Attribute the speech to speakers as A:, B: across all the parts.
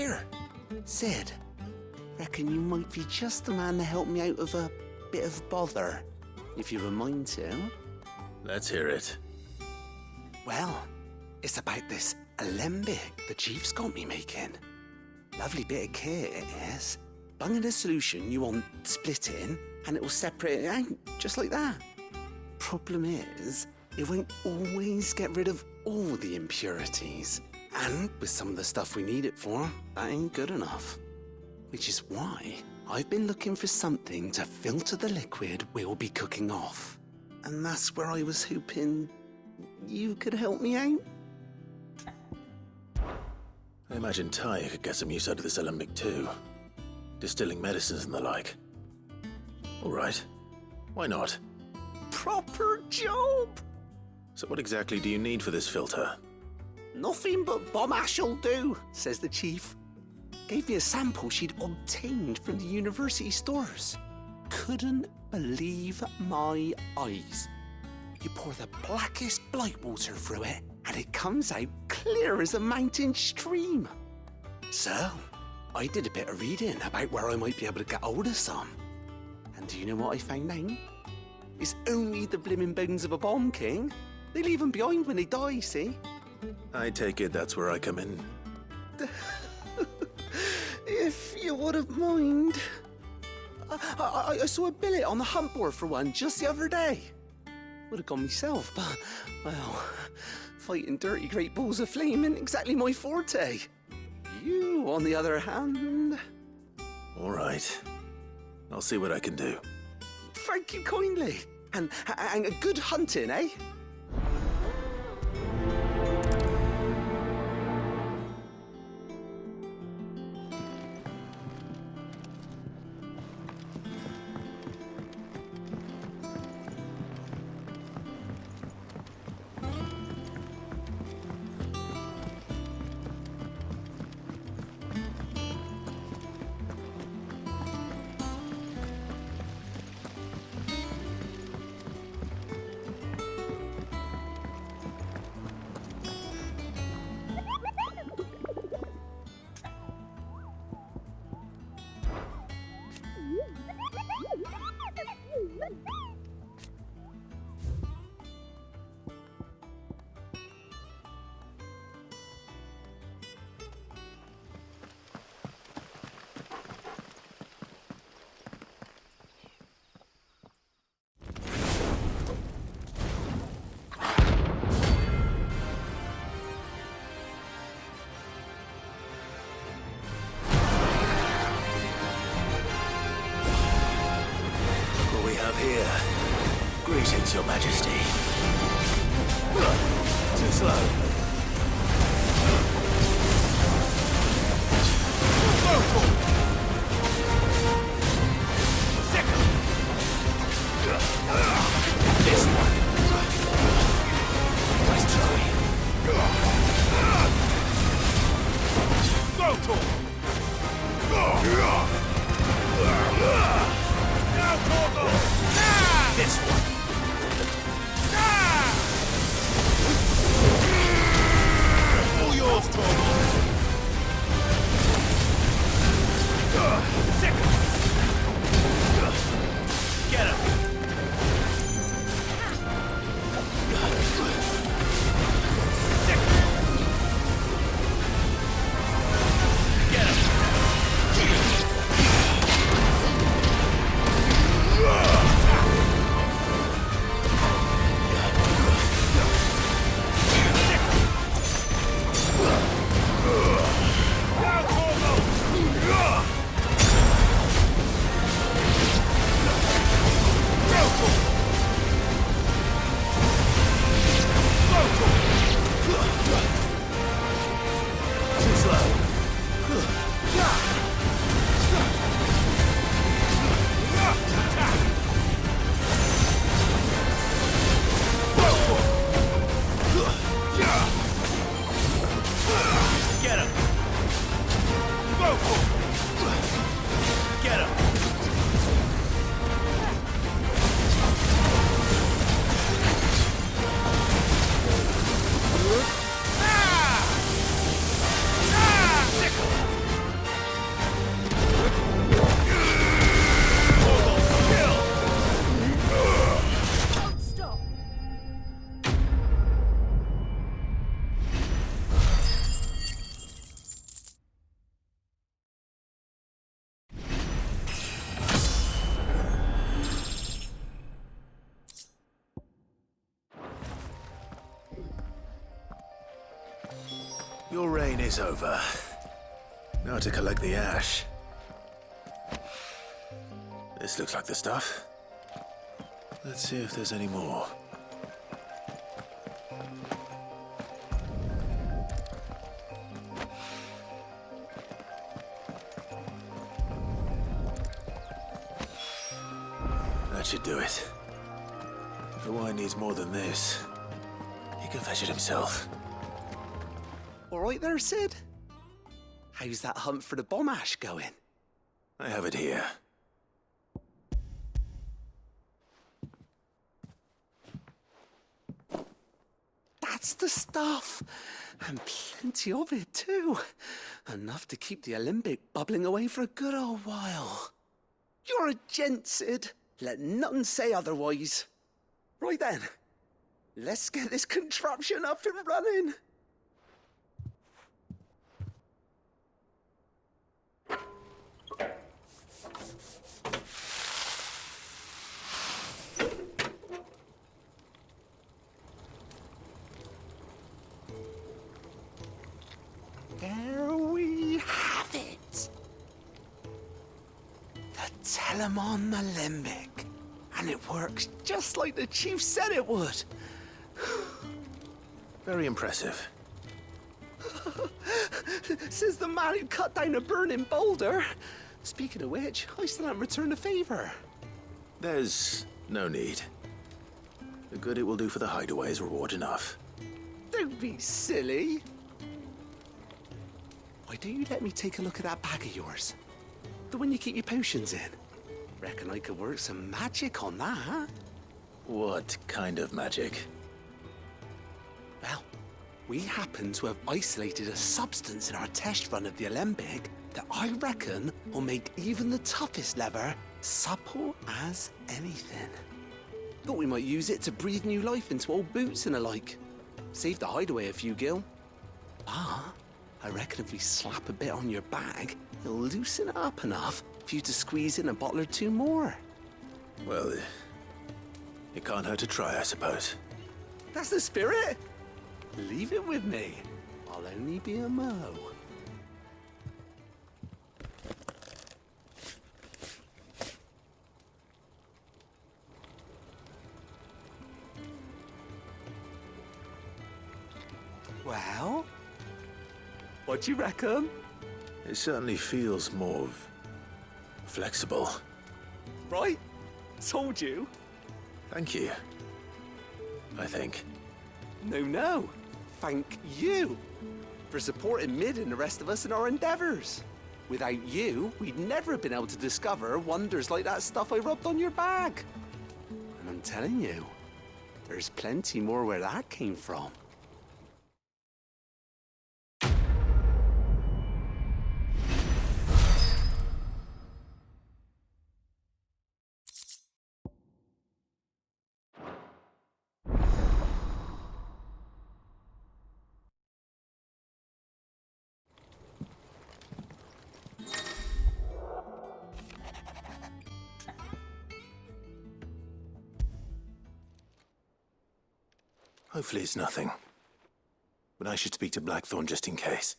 A: Here, Sid, reckon you might be just the man to help me out of a bit of bother, if you were mind to.
B: Let's hear it.
A: Well, it's about this alembic the chief's got me making. Lovely bit of kit it is. Bunging a solution you want splitting, and it will separate it out, just like that. Problem is, it won't always get rid of all the impurities. And with some of the stuff we need it for, that ain't good enough. Which is why I've been looking for something to filter the liquid we'll be cooking off. And that's where I was hoping you could help me out.
B: I imagine Ty could get some use out of this alembic too. Distilling medicines and the like. All right. Why not?
A: Proper job!
B: So what exactly do you need for this filter?
A: Nothing but bomb ash'll do, says the chief. Gave me a sample she'd obtained from the university stores. Couldn't believe my eyes. You pour the blackest blight water through it, and it comes out clear as a mountain stream. So, I did a bit of reading about where I might be able to get hold of some. And do you know what I found out? It's only the blimmin' bones of a bomb king. They leave them behind when they die, see?
B: I take it that's where I come in.
A: If you wouldn't mind. I saw a billet on the hunt board for one just the other day. Would have gone myself, but, well, fighting dirty great balls of flame isn't exactly my forte. You, on the other hand...
B: All right. I'll see what I can do.
A: Thank you kindly. And good hunting, eh?
B: Here. Greetings, Your Majesty. Too slow. Second. This one. Nice try. Go to. Now, Togo. This one. All yours, Torgo. Your reign is over. Now to collect the ash. This looks like the stuff. Let's see if there's any more. That should do it. If the wine needs more than this, he can fetch it himself.
A: All right there, Sid? How's that hunt for the bomb ash going?
B: I have it here.
A: That's the stuff! And plenty of it, too. Enough to keep the alembic bubbling away for a good old while. You're a gent, Sid. Let none say otherwise. Right then, let's get this contraption up and running. There we have it. The Telemon Alembic. And it works just like the chief said it would.
B: Very impressive.
A: Says the man who cut down a burning boulder. Speaking of which, I still haven't returned the favor.
B: There's no need. The good it will do for the hideaway is reward enough.
A: Don't be silly. Why don't you let me take a look at that bag of yours? The one you keep your potions in. Reckon I could work some magic on that, huh?
B: What kind of magic?
A: Well, we happen to have isolated a substance in our test run of the Alembic that I reckon will make even the toughest lever supple as anything. Thought we might use it to breathe new life into old boots and the like. Save the hideaway a few gil. Ah, I reckon if we slap a bit on your bag, it'll loosen it up enough for you to squeeze in a bottle or two more.
B: Well, it can't hurt to try, I suppose.
A: That's the spirit. Leave it with me. I'll only be a mo. Well, what do you reckon?
B: It certainly feels more flexible.
A: Right? Told you.
B: Thank you. I think.
A: No. Thank you for supporting Mid and the rest of us in our endeavors. Without you, we'd never have been able to discover wonders like that stuff I rubbed on your bag. And I'm telling you, there's plenty more where that came from.
B: Hopefully it's nothing. But I should speak to Blackthorn just in case.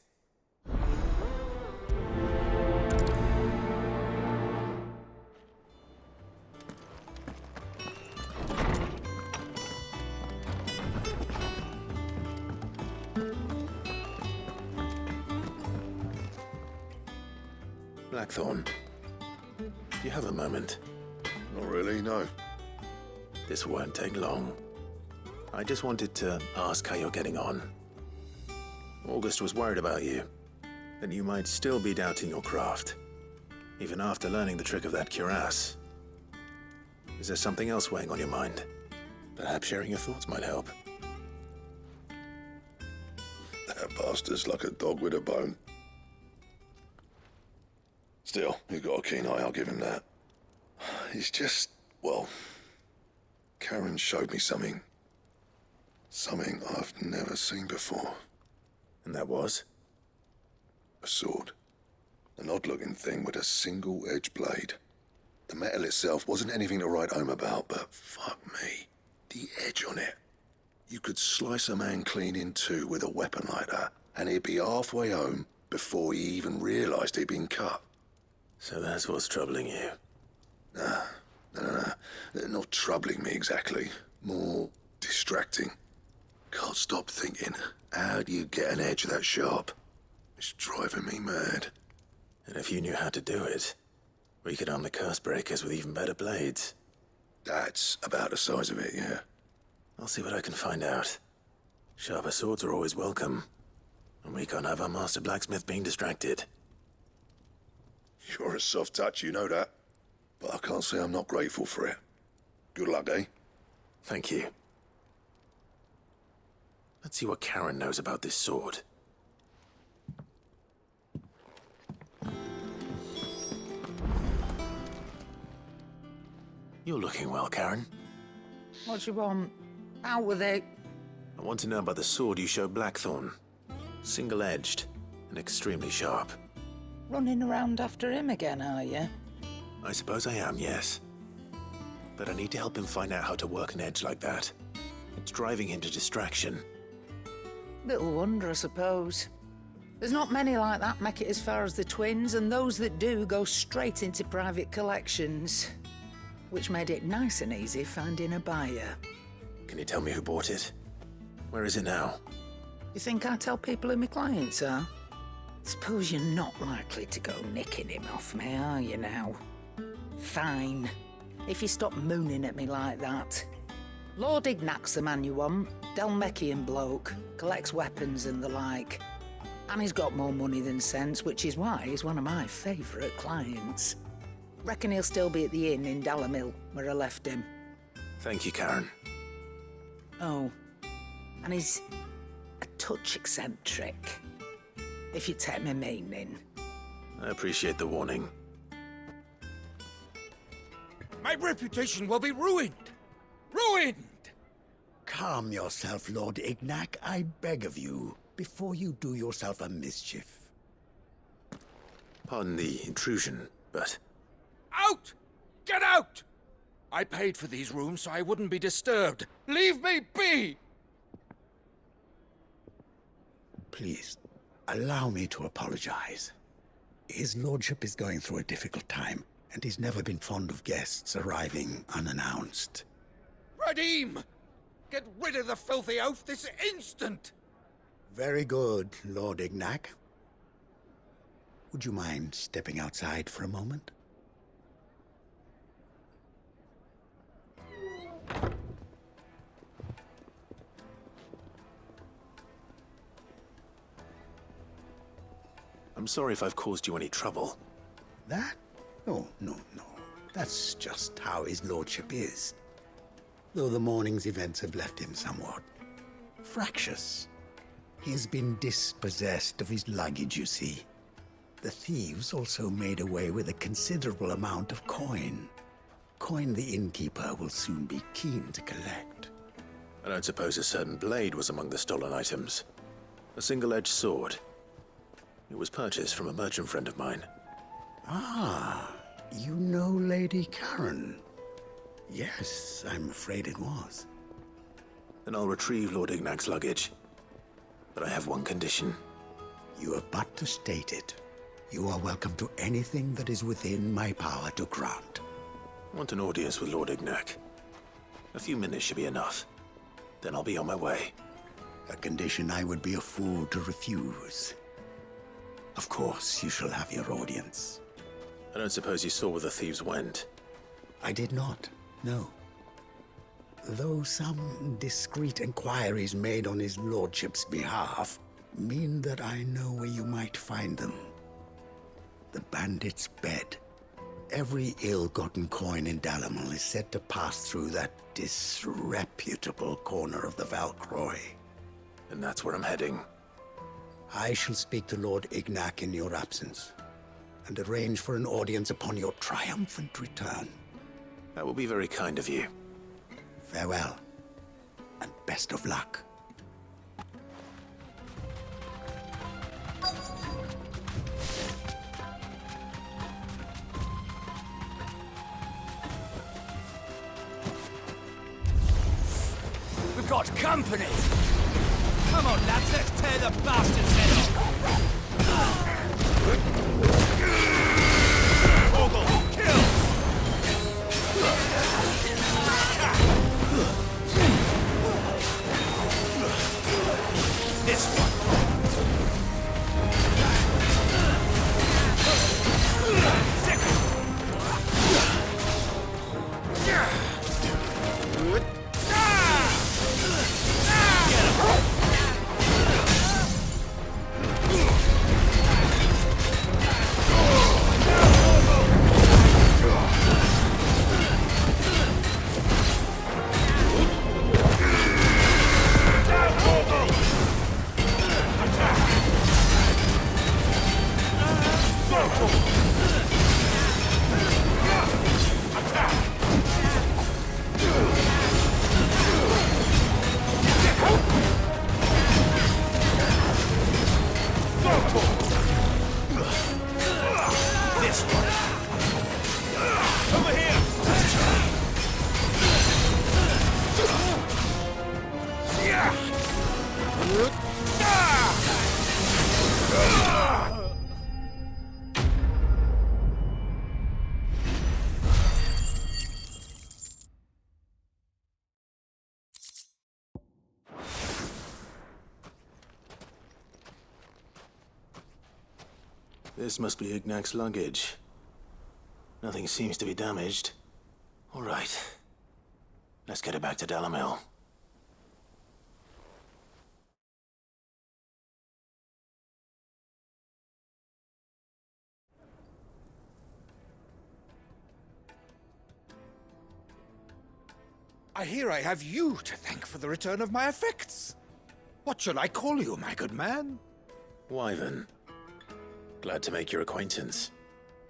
B: Blackthorn, do you have a moment?
C: Not really, no.
B: This won't take long. I just wanted to ask how you're getting on. August was worried about you, that you might still be doubting your craft, even after learning the trick of that cuirass. Is there something else weighing on your mind? Perhaps sharing your thoughts might help.
C: That bastard's like a dog with a bone. Still, he's got a keen eye, I'll give him that. He's just, well, Karen showed me something. Something I've never seen before.
B: And that was?
C: A sword. An odd-looking thing with a single-edged blade. The metal itself wasn't anything to write home about, but fuck me, the edge on it. You could slice a man clean in two with a weapon like that. and he'd be halfway home before he even realised he'd been cut.
B: So that's what's troubling you.
C: No. Not troubling me exactly. More distracting. Can't stop thinking, how do you get an edge that sharp? It's driving me mad.
B: And if you knew how to do it, we could arm the curse breakers with even better blades.
C: That's about the size of it, yeah.
B: I'll see what I can find out. Sharper swords are always welcome. And we can't have our master blacksmith being distracted.
C: You're a soft touch, you know that. But I can't say I'm not grateful for it. Good luck, eh?
B: Thank you. Let's see what Karen knows about this sword. You're looking well, Karen.
D: What you want? Out with it.
B: I want to know about the sword you showed Blackthorn. Single-edged and extremely sharp.
D: Running around after him again, are you?
B: I suppose I am, yes. But I need to help him find out how to work an edge like that. It's driving him to distraction.
D: Little wonder, I suppose. There's not many like that make it as far as the twins, and those that do go straight into private collections. Which made it nice and easy finding a buyer.
B: Can you tell me who bought it? Where is it now?
D: You think I tell people who my clients are? Suppose you're not likely to go nicking him off me, are you now? Fine. If you stop mooning at me like that. Lord Ignac's the man you want. Dalmecian bloke. Collects weapons and the like. And he's got more money than sense, which is why he's one of my favourite clients. Reckon he'll still be at the inn in Dalamil, where I left him.
B: Thank you, Karen.
D: Oh, and he's a touch eccentric, if you take my meaning.
B: I appreciate the warning.
E: My reputation will be ruined! Ruined!
F: Calm yourself, Lord Ignac, I beg of you, before you do yourself a mischief.
B: Pardon the intrusion, but...
E: Out! Get out! I paid for these rooms so I wouldn't be disturbed. Leave me be!
F: Please, allow me to apologize. His lordship is going through a difficult time, and he's never been fond of guests arriving unannounced.
E: Radim! Get rid of the filthy oaf this instant!
F: Very good, Lord Ignac. Would you mind stepping outside for a moment?
B: I'm sorry if I've caused you any trouble.
F: That? Oh, no. That's just how his lordship is. Though the morning's events have left him somewhat fractious. He's been dispossessed of his luggage, you see. The thieves also made away with a considerable amount of coin. Coin the innkeeper will soon be keen to collect.
B: I don't suppose a certain blade was among the stolen items. A single-edged sword. It was purchased from a merchant friend of mine.
F: Ah, you know Lady Karen. Yes, I'm afraid it was.
B: Then I'll retrieve Lord Ignac's luggage. But I have one condition.
F: You have but to state it. You are welcome to anything that is within my power to grant.
B: I want an audience with Lord Ignac. A few minutes should be enough. Then I'll be on my way.
F: A condition I would be a fool to refuse. Of course, you shall have your audience.
B: I don't suppose you saw where the thieves went.
F: I did not, no. Though some discreet inquiries made on his lordship's behalf mean that I know where you might find them. The bandit's bed. Every ill-gotten coin in Dalamil is said to pass through that disreputable corner of the Valcroy.
B: And that's where I'm heading.
F: I shall speak to Lord Ignac in your absence, and arrange for an audience upon your triumphant return.
B: That will be very kind of you.
F: Farewell, and best of luck.
E: We've got company! Come on, lads, let's tear the bastard's head off! Ogle, kill! This one!
B: This must be Ignac's luggage. Nothing seems to be damaged. All right. Let's get it back to Dalamil.
E: I hear I have you to thank for the return of my effects. What shall I call you, my good man?
B: Wyvern. Glad to make your acquaintance.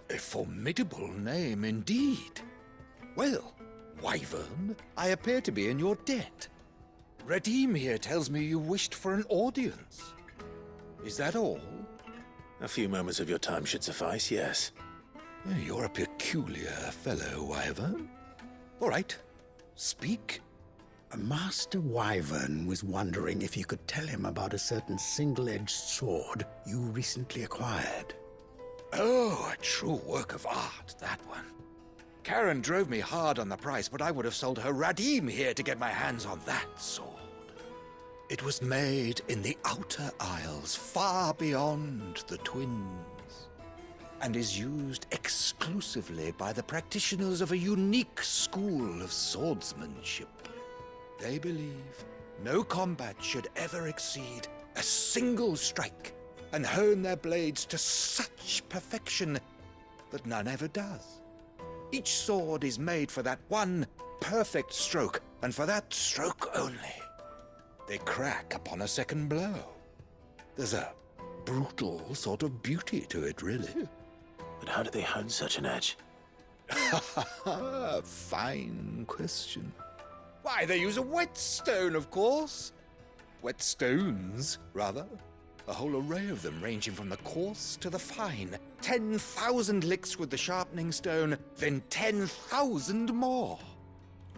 E: A formidable name indeed. Well, Wyvern, I appear to be in your debt. Redeem here tells me you wished for an audience. Is that all?
B: A few moments of your time should suffice, yes.
E: You're a peculiar fellow, Wyvern. All right, speak.
F: Master Wyvern was wondering if you could tell him about a certain single-edged sword you recently acquired.
E: Oh, a true work of art, that one. Karen drove me hard on the price, but I would have sold her Radim here to get my hands on that sword. It was made in the Outer Isles, far beyond the Twins, and is used exclusively by the practitioners of a unique school of swordsmanship. They believe no combat should ever exceed a single strike and hone their blades to such perfection that none ever does. Each sword is made for that one perfect stroke, and for that stroke only. They crack upon a second blow. There's a brutal sort of beauty to it, really.
B: But how do they hone such an edge?
E: Fine question. Why, they use a whetstone, of course. Whetstones, rather. A whole array of them, ranging from the coarse to the fine. 10,000 licks with the sharpening stone, then 10,000 more.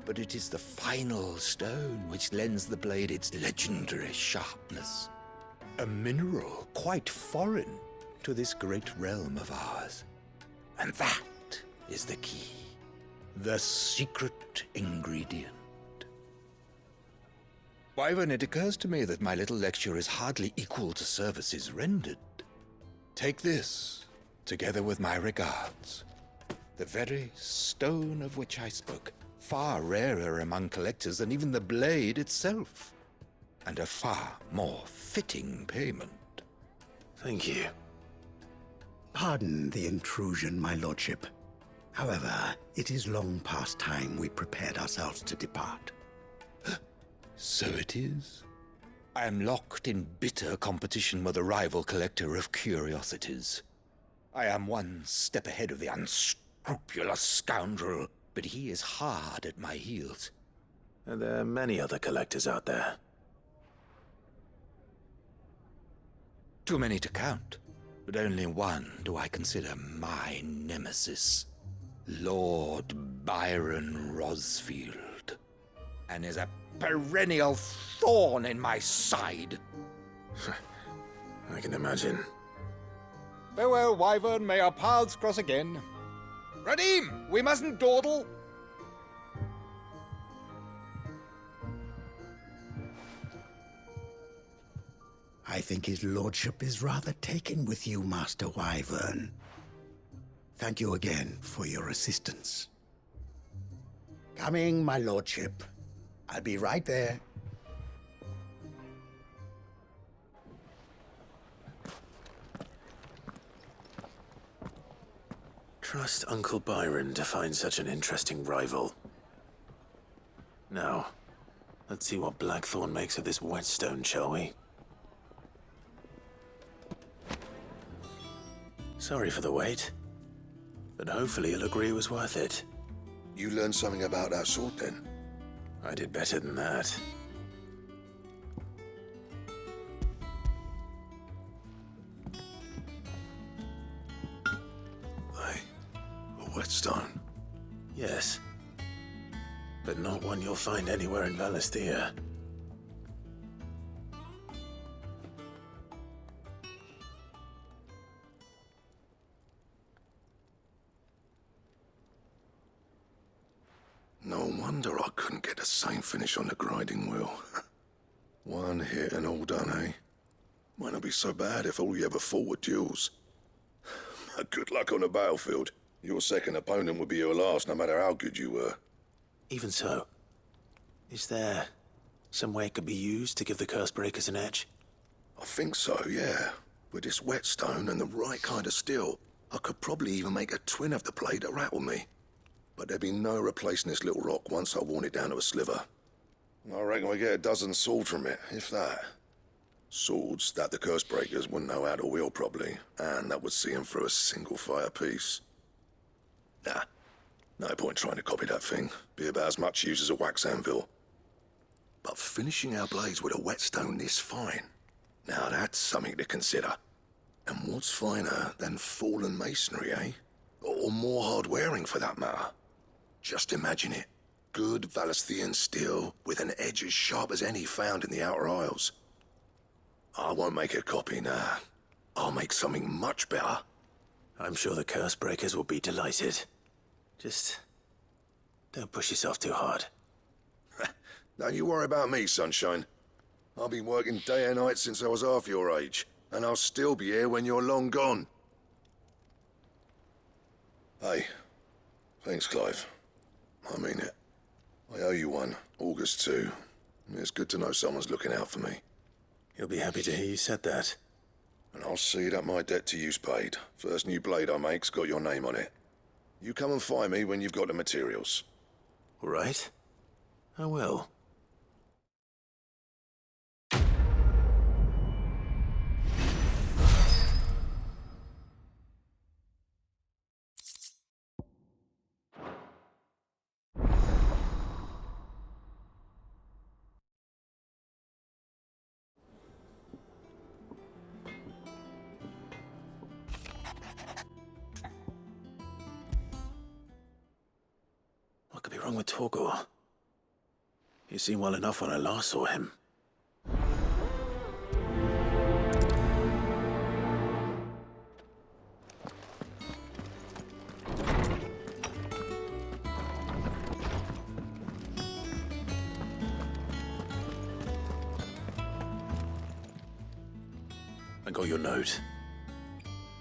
E: But it is the final stone which lends the blade its legendary sharpness. A mineral quite foreign to this great realm of ours. And that is the key. The secret ingredient. Wyvern, it occurs to me that my little lecture is hardly equal to services rendered. Take this, together with my regards. The very stone of which I spoke, far rarer among collectors than even the blade itself, and a far more fitting payment.
B: Thank you.
F: Pardon the intrusion, my lordship. However, it is long past time we prepared ourselves to depart.
E: So it is. I am locked in bitter competition with a rival collector of curiosities. I am one step ahead of the unscrupulous scoundrel, but he is hard at my heels.
B: Are there many other collectors out there?
E: Too many to count, but only one do I consider my nemesis. Lord Byron Rosfield, and is a perennial thorn in my side.
B: I can imagine.
E: Farewell, Wyvern. May our paths cross again. Radim, we mustn't dawdle.
F: I think his lordship is rather taken with you, Master Wyvern. Thank you again for your assistance. Coming, my lordship. I'll be right there.
B: Trust Uncle Byron to find such an interesting rival. Now, let's see what Blackthorn makes of this whetstone, shall we? Sorry for the wait, but hopefully he'll agree it was worth it.
C: You learned something about that sword then?
B: I did better than that.
C: Hey, a whetstone?
B: Yes, but not one you'll find anywhere in Valisthea.
C: No wonder I couldn't get the same finish on the grinding wheel. One hit and all done, eh? Might not be so bad if all you ever fought were duels. Good luck on the battlefield. Your second opponent would be your last, no matter how good you were.
B: Even so, is there some way it could be used to give the curse breakers an edge?
C: I think so, yeah. With this whetstone and the right kind of steel, I could probably even make a twin of the blade that rattled me. But there'd be no replacing this little rock once I worn it down to a sliver. I reckon we get a dozen swords from it, if that. Swords that the curse breakers wouldn't know how to wield properly, and that would see them through a single fire piece. Nah, no point trying to copy that thing. Be about as much use as a wax anvil. But finishing our blades with a whetstone this fine, now that's something to consider. And what's finer than fallen masonry, eh? Or more hard-wearing, for that matter. Just imagine it. Good Valisthean steel with an edge as sharp as any found in the Outer Isles. I won't make a copy, nah. I'll make something much better.
B: I'm sure the curse breakers will be delighted. Just don't push yourself too hard.
C: Don't you worry about me, sunshine. I've been working day and night since I was half your age, and I'll still be here when you're long gone. Hey, thanks, Clive. I mean it. I owe you one, August too. It's good to know someone's looking out for me.
B: He'll be happy to hear you said that.
C: And I'll see that my debt to you's paid. First new blade I make's got your name on it. You come and find me when you've got the materials.
B: All right? I will. What could be wrong with Torgor? He seemed well enough when I last saw him. I got your note.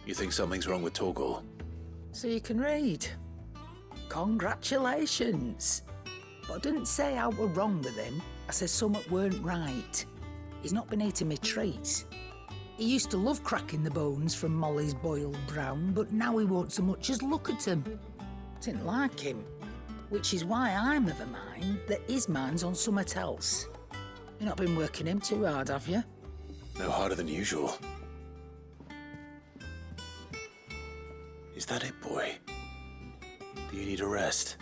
B: You think something's wrong with Torgor?
D: So you can read. Congratulations. But I didn't say I were wrong with him. I said something weren't right. He's not been eating me treats. He used to love cracking the bones from Molly's boiled brown, but now he won't so much as look at him. Didn't like him. Which is why I'm of a mind that his mind's on something else. You've not been working him too hard, have you?
B: No harder than usual. Is that it, boy? Do you need a rest?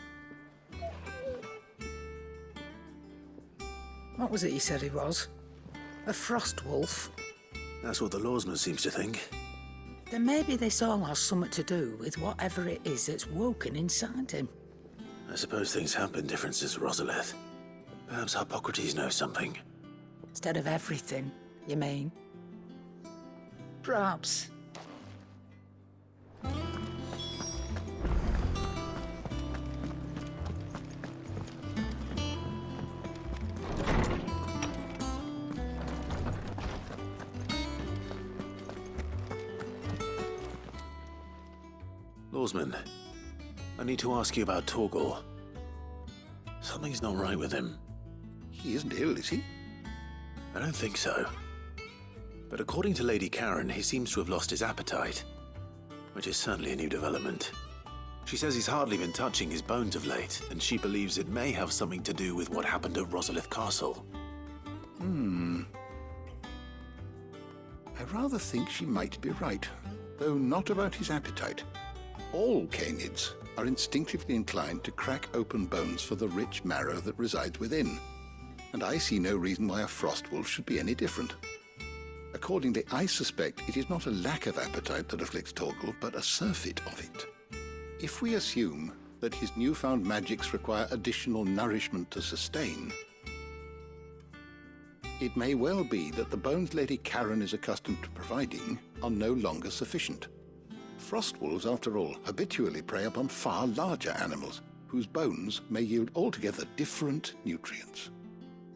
D: What was it you said he was? A frost wolf?
B: That's what the lawsman seems to think.
D: Then maybe this all has something to do with whatever it is that's woken inside him.
B: I suppose things have been different since Rosalith. Perhaps Hippocrates knows something.
D: Instead of everything, you mean? Perhaps.
B: Lawsman, I need to ask you about Torgal. Something's not right with him.
C: He isn't ill, is he?
B: I don't think so. But according to Lady Karen, he seems to have lost his appetite, which is certainly a new development. She says he's hardly been touching his bones of late, and she believes it may have something to do with what happened at Rosalith Castle.
C: I rather think she might be right, though not about his appetite. All canids are instinctively inclined to crack open bones for the rich marrow that resides within, and I see no reason why a frost wolf should be any different. Accordingly, I suspect it is not a lack of appetite that afflicts Torgal, but a surfeit of it. If we assume that his newfound magics require additional nourishment to sustain, it may well be that the bones Lady Karen is accustomed to providing are no longer sufficient. Frost wolves, after all, habitually prey upon far larger animals, whose bones may yield altogether different nutrients.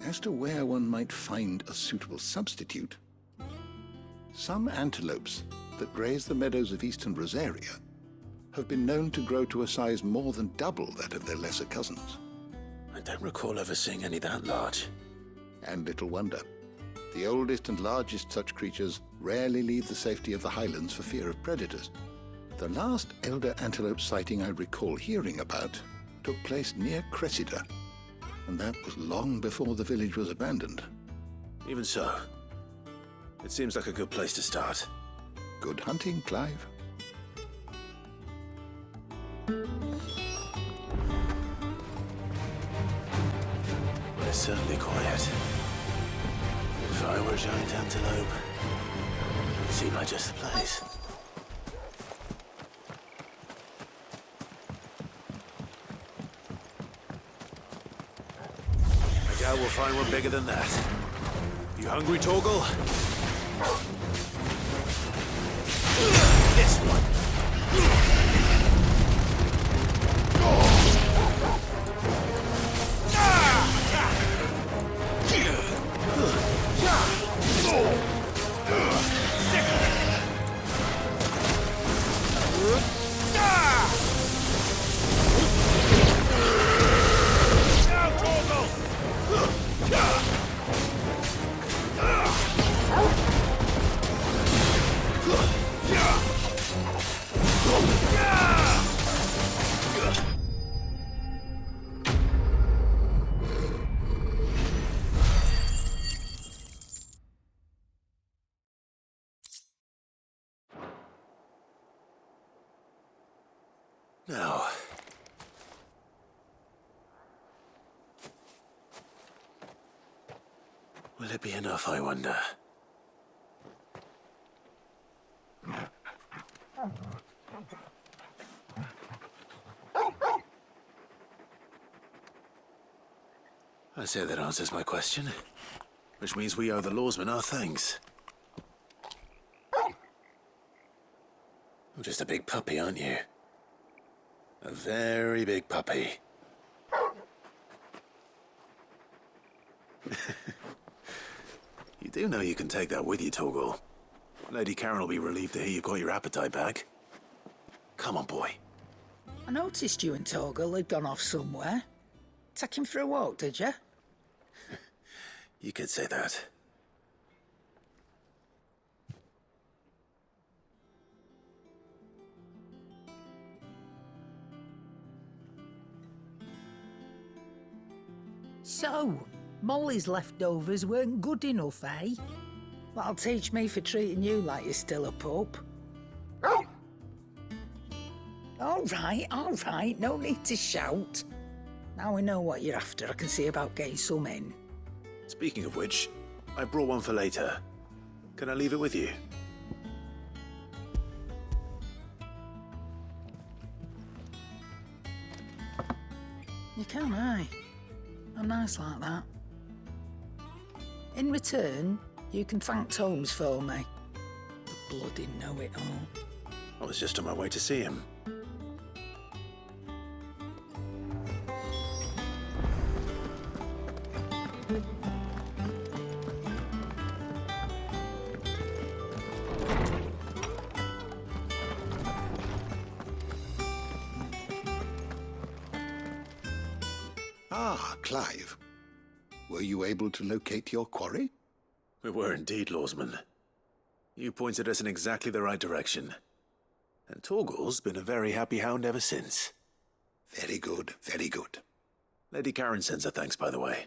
C: As to where one might find a suitable substitute, some antelopes that graze the meadows of eastern Rosaria have been known to grow to a size more than double that of their lesser cousins.
B: I don't recall ever seeing any that large.
C: And little wonder. The oldest and largest such creatures rarely leave the safety of the highlands for fear of predators. The last elder antelope sighting I recall hearing about took place near Cressida, and that was long before the village was abandoned.
B: Even so, it seems like a good place to start.
C: Good hunting, Clive.
B: Well, it's certainly quiet. If I were a giant antelope, it would seem like just the place. I doubt we'll find one bigger than that. You hungry, Torgal? This one. Now, will it be enough, I wonder? I say that answers my question, which means we owe the lawsman our thanks. You're just a big puppy, aren't you? A very big puppy. You do know you can take that with you, Torgal. Lady Karen will be relieved to hear you've got your appetite back. Come on, boy.
D: I noticed you and Torgal had gone off somewhere. Take him for a walk, did you?
B: You could say that.
D: So, Molly's leftovers weren't good enough, eh? That'll teach me for treating you like you're still a pup. All right, no need to shout. Now we know what you're after, I can see about getting some in.
B: Speaking of which, I brought one for later. Can I leave it with you?
D: You can, aye. I'm nice like that. In return, you can thank Tomes for me. The bloody know-it-all.
B: I was just on my way to see him.
C: Ah, Clive. Were you able to locate your quarry?
B: We were indeed, Lawsman. You pointed us in exactly the right direction. And Torgal's been a very happy hound ever since.
C: Very good, very good.
B: Lady Karen sends her thanks, by the way,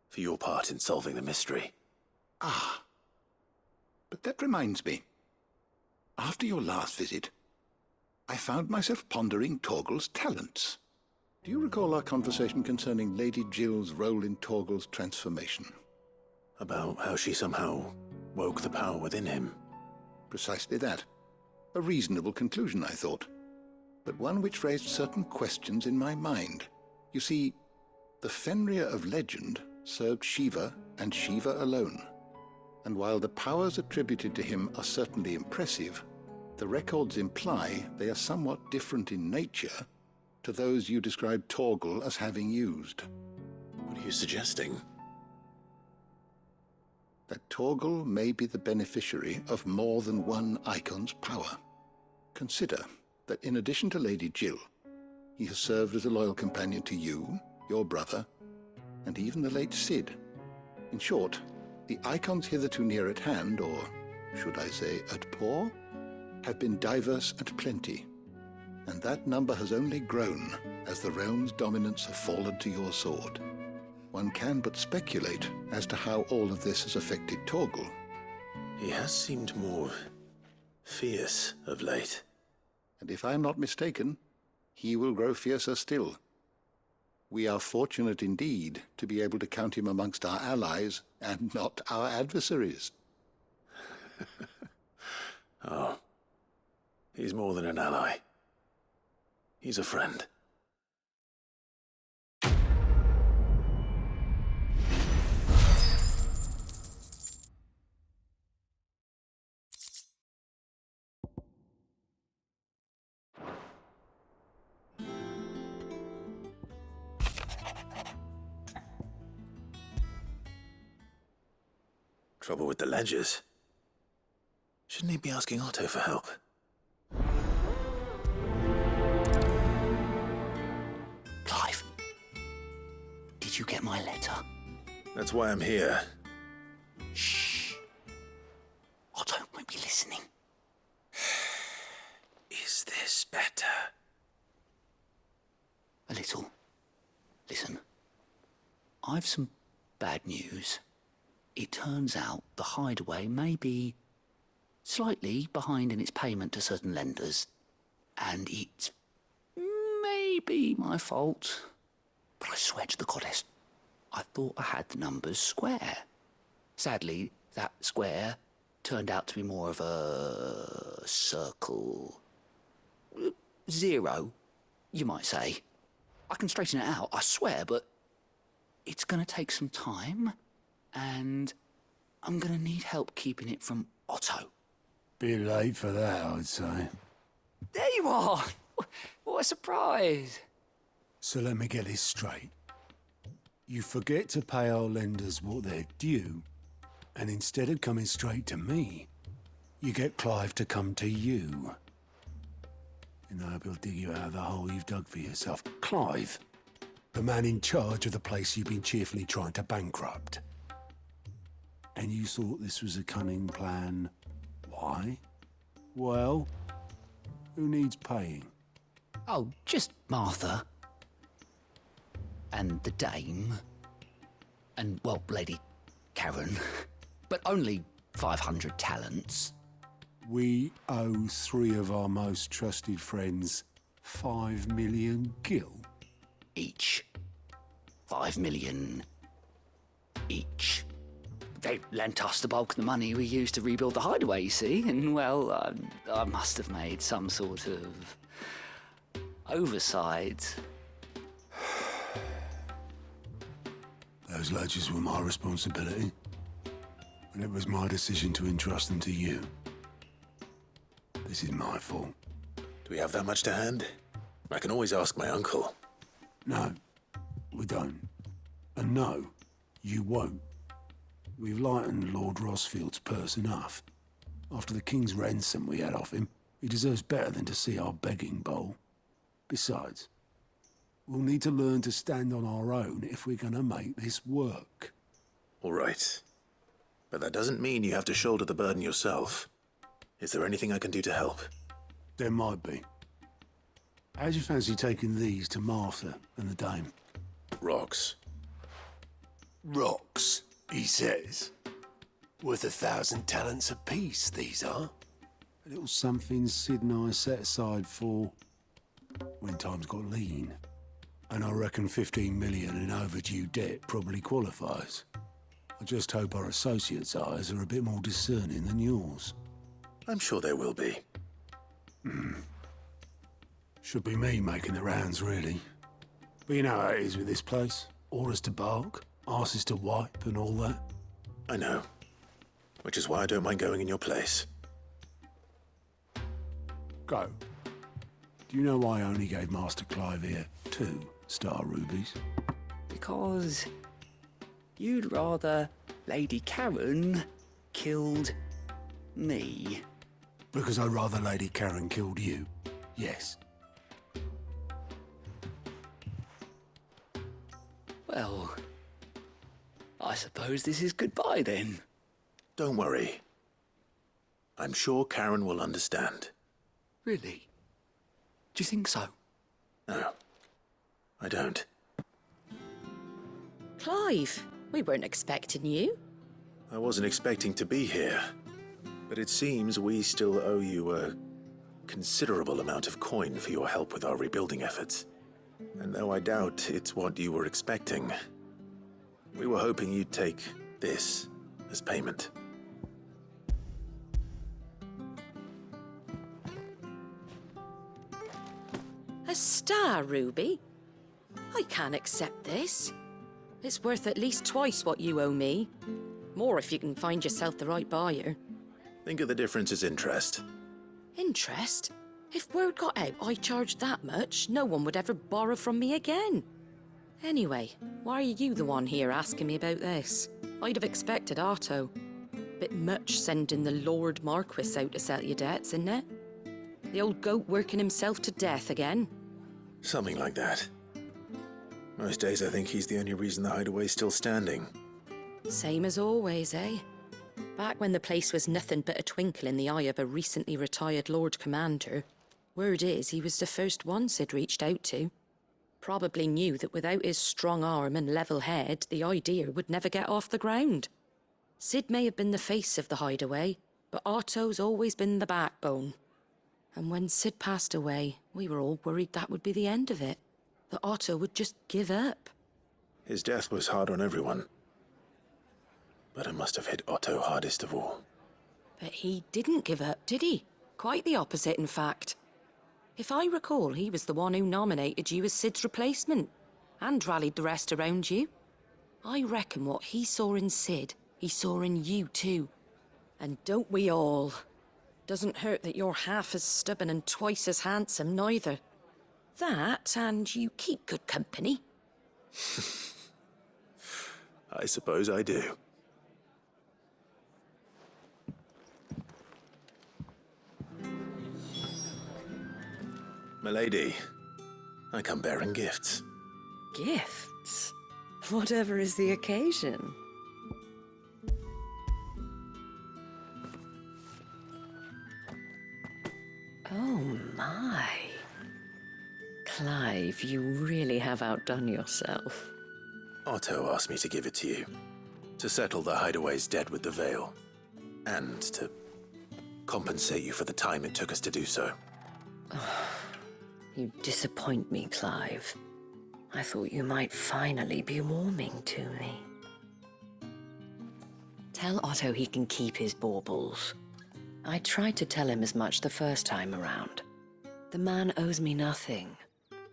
B: for your part in solving the mystery.
C: Ah. But that reminds me. After your last visit, I found myself pondering Torgal's talents. Do you recall our conversation concerning Lady Jill's role in Torgal's transformation?
B: About how she somehow woke the power within him.
C: Precisely that. A reasonable conclusion, I thought, but one which raised certain questions in my mind. You see, the Fenrir of legend served Shiva and Shiva alone, and while the powers attributed to him are certainly impressive, the records imply they are somewhat different in nature to those you described Torgal as having used.
B: What are you suggesting?
C: That Torgal may be the beneficiary of more than one icon's power. Consider that in addition to Lady Jill, he has served as a loyal companion to you, your brother, and even the late Cid. In short, the icons hitherto near at hand, or should I say at paw, have been diverse and plenty, and that number has only grown as the realm's dominance have fallen to your sword. One can but speculate as to how all of this has affected Torgal.
B: He has seemed more fierce of late.
C: And if I am not mistaken, he will grow fiercer still. We are fortunate indeed to be able to count him amongst our allies and not our adversaries.
B: Oh, he's more than an ally. He's a friend. Trouble with the ledgers. Shouldn't he be asking Otto for help?
A: Clive, did you get my letter?
B: That's why I'm here.
A: Shh. Otto might be listening.
B: Is this better?
A: A little. Listen, I've some bad news. It turns out the hideaway may be slightly behind in its payment to certain lenders, and it may be my fault, but I swear to the goddess, I thought I had the numbers square. Sadly, that square turned out to be more of a circle. Zero, you might say. I can straighten it out, I swear, but it's going to take some time, and I'm going to need help keeping it from Otto.
G: Bit late for that, I'd say.
D: There you are! What a surprise!
G: So let me get this straight. You forget to pay our lenders what they're due, and instead of coming straight to me, you get Clive to come to you. And I hope he'll dig you out of the hole you've dug for yourself. Clive, the man in charge of the place you've been cheerfully trying to bankrupt. And you thought this was a cunning plan. Why? Well, who needs paying?
A: Oh, just Martha. And the dame. And, well, Lady Karen. But only 500 talents.
G: We owe 3 of our most trusted friends 5 million gil.
A: Each. 5 million each. They lent us the bulk of the money we used to rebuild the hideaway, you see, and, well, I must have made some sort of oversight.
G: Those ledgers were my responsibility. and it was my decision to entrust them to you. This is my fault.
B: Do we have that much to hand? I can always ask my uncle.
G: No, we don't. And no, you won't. We've lightened Lord Rosfield's purse enough. After the king's ransom we had off him, he deserves better than to see our begging bowl. Besides, we'll need to learn to stand on our own if we're gonna make this work.
B: All right. But that doesn't mean you have to shoulder the burden yourself. Is there anything I can do to help?
G: There might be. How'd you fancy taking these to Martha and the dame?
B: Rocks.
H: Rocks, he says. Worth 1,000 talents apiece, these are.
G: A little something Sid and I set aside for when times got lean. And I reckon 15 million in overdue debt probably qualifies. I just hope our associates' eyes are a bit more discerning than yours.
B: I'm sure there will be.
G: Should be me making the rounds, really. But you know how it is with this place. Orders to bark, arses to wipe and all that.
B: I know. Which is why I don't mind going in your place.
G: Go. Do you know why I only gave Master Clive here 2 star rubies?
I: Because you'd rather Lady Karen killed me.
G: Because I'd rather Lady Karen killed you. Yes.
I: Well, I suppose this is goodbye then.
B: Don't worry. I'm sure Karen will understand.
I: Really? Do you think so?
B: No, I don't.
J: Clive, we weren't expecting you.
B: I wasn't expecting to be here, but it seems we still owe you a considerable amount of coin for your help with our rebuilding efforts. And though I doubt it's what you were expecting, we were hoping you'd take this as payment.
J: A star ruby? I can't accept this. It's worth at least twice what you owe me. More if you can find yourself the right buyer.
B: Think of the difference as interest.
J: Interest? If word got out I charged that much, no one would ever borrow from me again. Anyway, why are you the one here asking me about this? I'd have expected Otto. Bit much sending the Lord Marquis out to settle your debts, isn't it? The old goat working himself to death again.
B: Something like that. Most days I think he's the only reason the hideaway's still standing.
J: Same as always, eh? Back when the place was nothing but a twinkle in the eye of a recently retired Lord Commander, word is he was the first one Sid reached out to. Probably knew that without his strong arm and level head, the idea would never get off the ground. Sid may have been the face of the hideaway, but Otto's always been the backbone. And when Sid passed away, we were all worried that would be the end of it. That Otto would just give up.
B: His death was hard on everyone. But it must have hit Otto hardest of all.
J: But he didn't give up, did he? Quite the opposite, in fact. If I recall, he was the one who nominated you as Sid's replacement, and rallied the rest around you. I reckon what he saw in Sid, he saw in you too. And don't we all? Doesn't hurt that you're half as stubborn and twice as handsome, neither. That, and you keep good company.
B: I suppose I do. Milady, I come bearing gifts.
I: Gifts? Whatever is the occasion. Oh my. Clive, you really have outdone yourself.
B: Otto asked me to give it to you, to settle the hideaway's debt with the Veil, and to compensate you for the time it took us to do so.
I: You disappoint me, Clive. I thought you might finally be warming to me. Tell Otto he can keep his baubles. I tried to tell him as much the first time around. The man owes me nothing,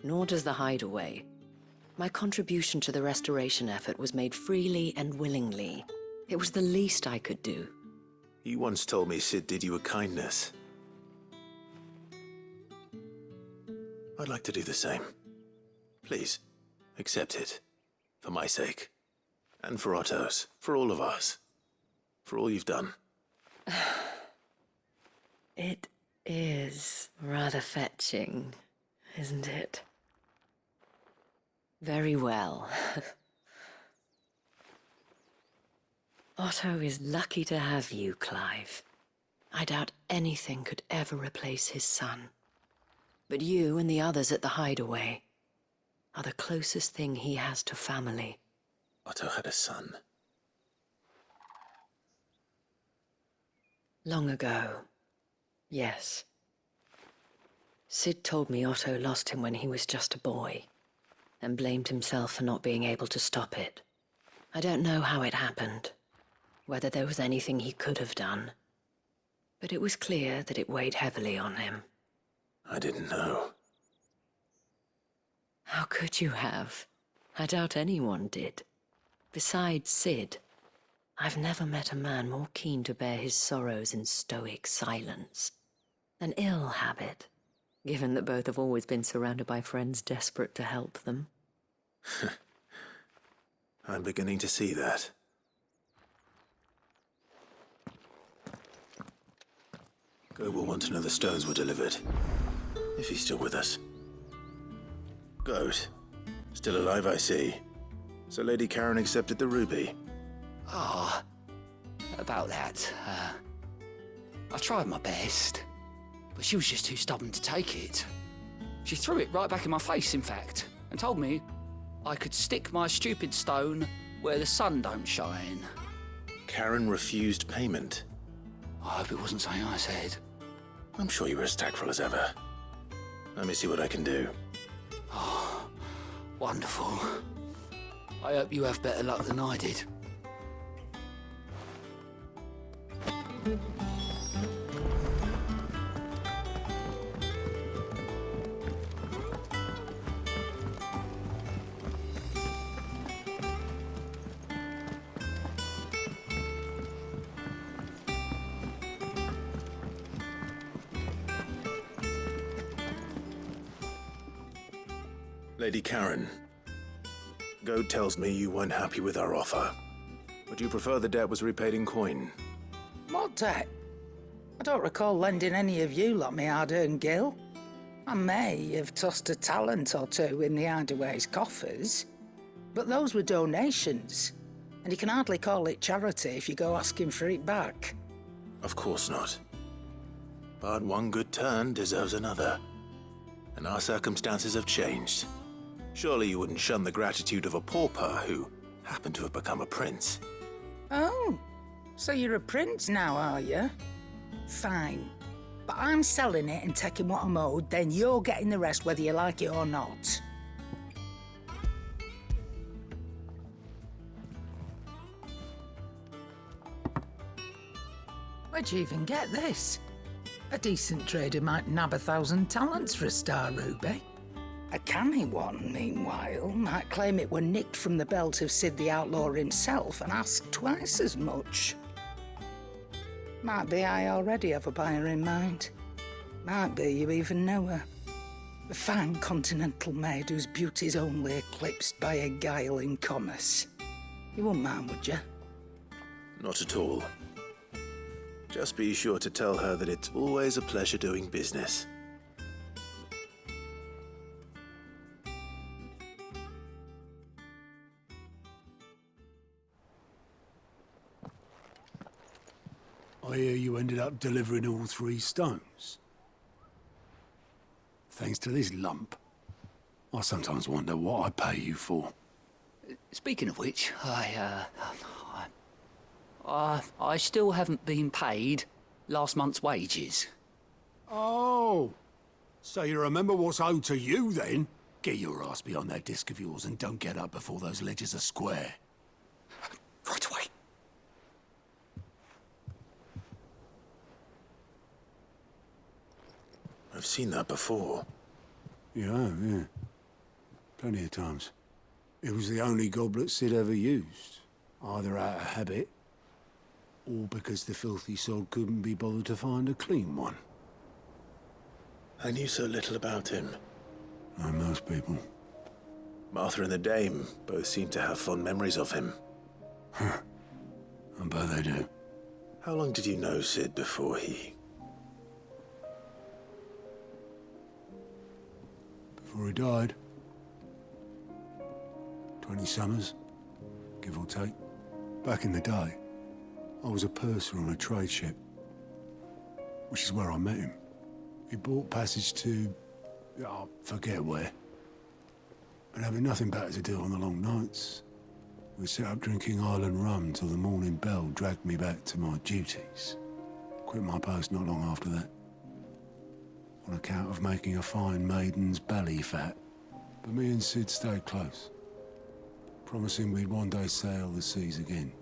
I: nor does the hideaway. My contribution to the restoration effort was made freely and willingly. It was the least I could do.
B: You once told me Sid did you a kindness. I'd like to do the same. Please, accept it. For my sake. And for Otto's. For all of us. For all you've done.
I: It is rather fetching, isn't it? Very well. Otto is lucky to have you, Clive. I doubt anything could ever replace his son. But you and the others at the hideaway are the closest thing he has to family.
B: Otto had a son.
I: Long ago, yes. Sid told me Otto lost him when he was just a boy, and blamed himself for not being able to stop it. I don't know how it happened, whether there was anything he could have done, but it was clear that it weighed heavily on him.
B: I didn't know.
I: How could you have? I doubt anyone did. Besides Sid, I've never met a man more keen to bear his sorrows in stoic silence. An ill habit, given that both have always been surrounded by friends desperate to help them.
B: I'm beginning to see that. Go will want to know the stones were delivered. If he's still with us. Goat. Still alive, I see. So Lady Karen accepted the ruby.
A: Ah, about that, I tried my best, but she was just too stubborn to take it. She threw it right back in my face, in fact, and told me I could stick my stupid stone where the sun don't shine.
B: Karen refused payment.
A: I hope it wasn't something I said.
B: I'm sure you were as tactful as ever. Let me see what I can do.
A: Oh, wonderful. I hope you have better luck than I did.
B: Lady Karen, Goat tells me you weren't happy with our offer. Would you prefer the debt was repaid in coin?
D: What debt? I don't recall lending any of you lot me hard-earned gil. I may have tossed a talent or two in the hideaway's coffers, but those were donations, and you can hardly call it charity if you go asking for it back.
B: Of course not. But one good turn deserves another. And our circumstances have changed. Surely you wouldn't shun the gratitude of a pauper who happened to have become a prince.
D: Oh, so you're a prince now, are you? Fine. But I'm selling it and taking what I'm owed, then you're getting the rest whether you like it or not. Where'd you even get this? A decent trader might nab 1,000 talents for a star ruby. A canny one, meanwhile, might claim it were nicked from the belt of Sid the Outlaw himself and ask twice as much. Might be I already have a buyer in mind. Might be you even know her. A fine continental maid whose beauty's only eclipsed by a guile in commerce. You wouldn't mind, would you?
B: Not at all. Just be sure to tell her that it's always a pleasure doing business.
G: I hear you ended up delivering all 3 stones. Thanks to this lump. I sometimes wonder what I pay you for.
A: Speaking of which, I still haven't been paid last month's wages.
G: Oh, so you remember what's owed to you then? Get your ass behind that disc of yours and don't get up before those ledgers are square.
A: Right away.
B: I've seen that before.
G: Yeah. Plenty of times. It was the only goblet Sid ever used. Either out of habit, Or because the filthy sod couldn't be bothered to find a clean one.
B: I knew so little about him.
G: Like most people.
B: Martha and the Dame both seem to have fond memories of him.
G: I bet they do.
B: How long did you know Sid before he...
G: Before he died. 20 summers, give or take. Back in the day, I was a purser on a trade ship, which is where I met him. He bought passage to... I forget where. But having nothing better to do on the long nights, we sat up drinking island rum till the morning bell dragged me back to my duties. Quit my post not long after that, on account of making a fine maiden's belly fat. But me and Sid stayed close, promising we'd one day sail the seas again.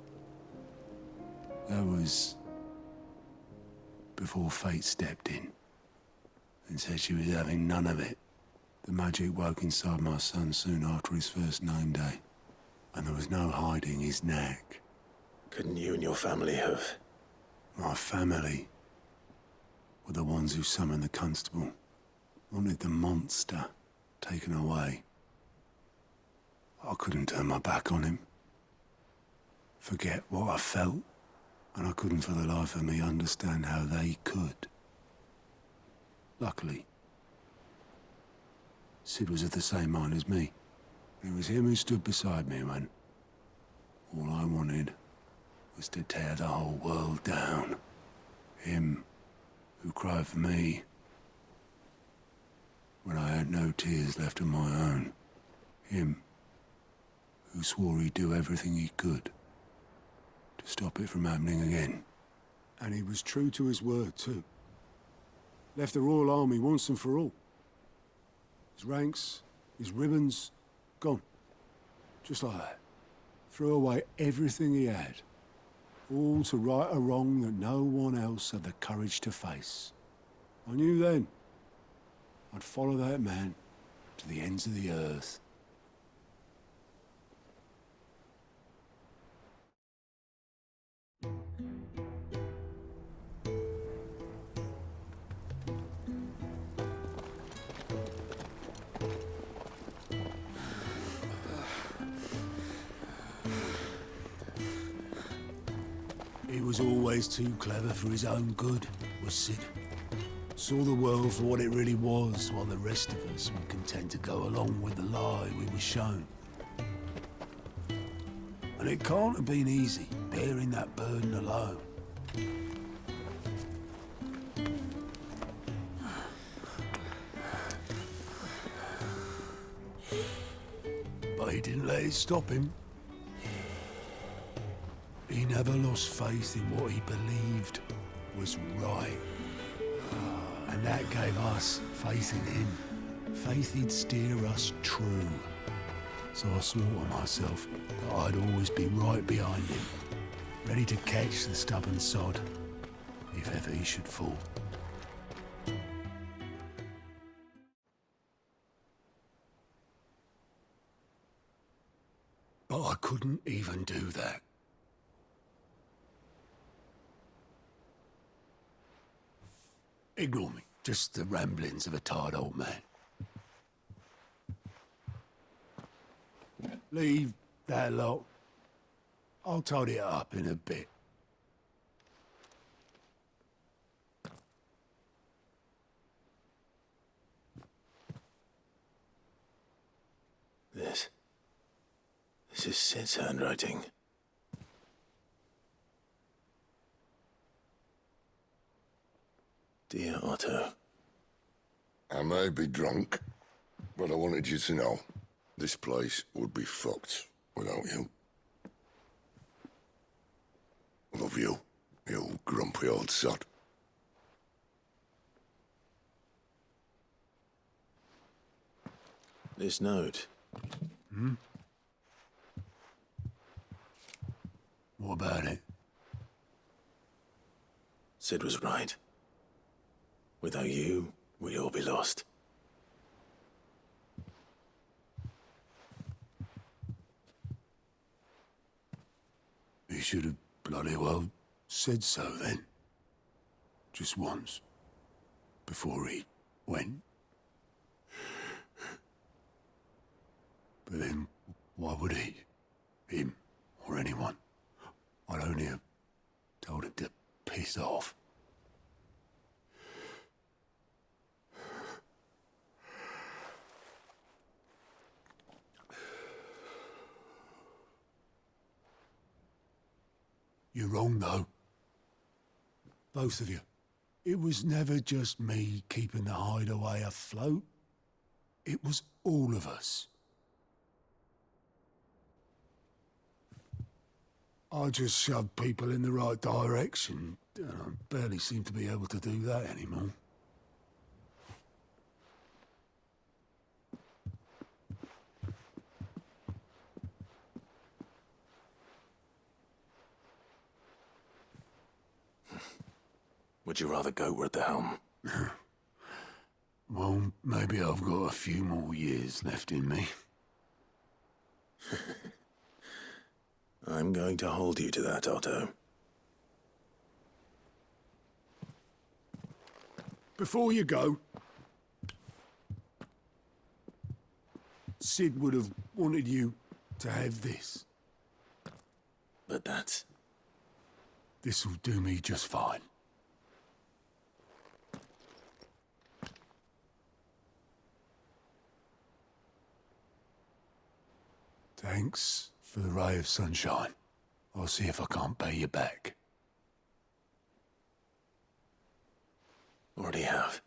G: That was before fate stepped in and said she was having none of it. The magic woke inside my son soon after his first name day, and there was no hiding his knack.
B: Couldn't you and your family have...
G: My family were the ones who summoned the constable, wanted the monster taken away. I couldn't turn my back on him, forget what I felt, and I couldn't for the life of me understand how they could. Luckily, Sid was of the same mind as me. It was him who stood beside me when all I wanted was to tear the whole world down. Him who cried for me when I had no tears left of my own. Him who swore he'd do everything he could to stop it from happening again. And he was true to his word, too. Left the Royal Army once and for all. His ranks, his ribbons, gone. Just like that. Threw away everything he had. All to right a wrong that no one else had the courage to face. I knew then I'd follow that man to the ends of the earth. He was always too clever for his own good, was Sid. Saw the world for what it really was, while the rest of us were content to go along with the lie we were shown. And it can't have been easy, bearing that burden alone. But he didn't let it stop him. He never lost faith in what he believed was right. And that gave us faith in him. Faith he'd steer us true. So I swore to myself that I'd always be right behind him, ready to catch the stubborn sod, if ever he should fall. But I couldn't even do that. Ignore me. Just the ramblings of a tired old man. Leave that lot. I'll tidy it up in a bit.
B: This is Sid's handwriting. Dear Otto.
C: I may be drunk, but I wanted you to know this place would be fucked without you. Love you, you grumpy old sod.
B: This note.
G: What about it?
B: Sid was right. Without you, we'd all be lost.
G: He should have bloody well said so then. Just once. Before he went. But then, why would he? Him, or anyone? I'd only have told him to piss off. You're wrong, though. Both of you. It was never just me keeping the hideaway afloat. It was all of us. I just shoved people in the right direction, and I barely seem to be able to do that anymore.
B: Would you rather go at the helm?
G: Well, maybe I've got a few more years left in me.
B: I'm going to hold you to that, Otto.
G: Before you go, Sid would have wanted you to have this.
B: But that's...
G: This'll do me just fine. Thanks for the ray of sunshine. I'll see if I can't pay you back.
B: Already have.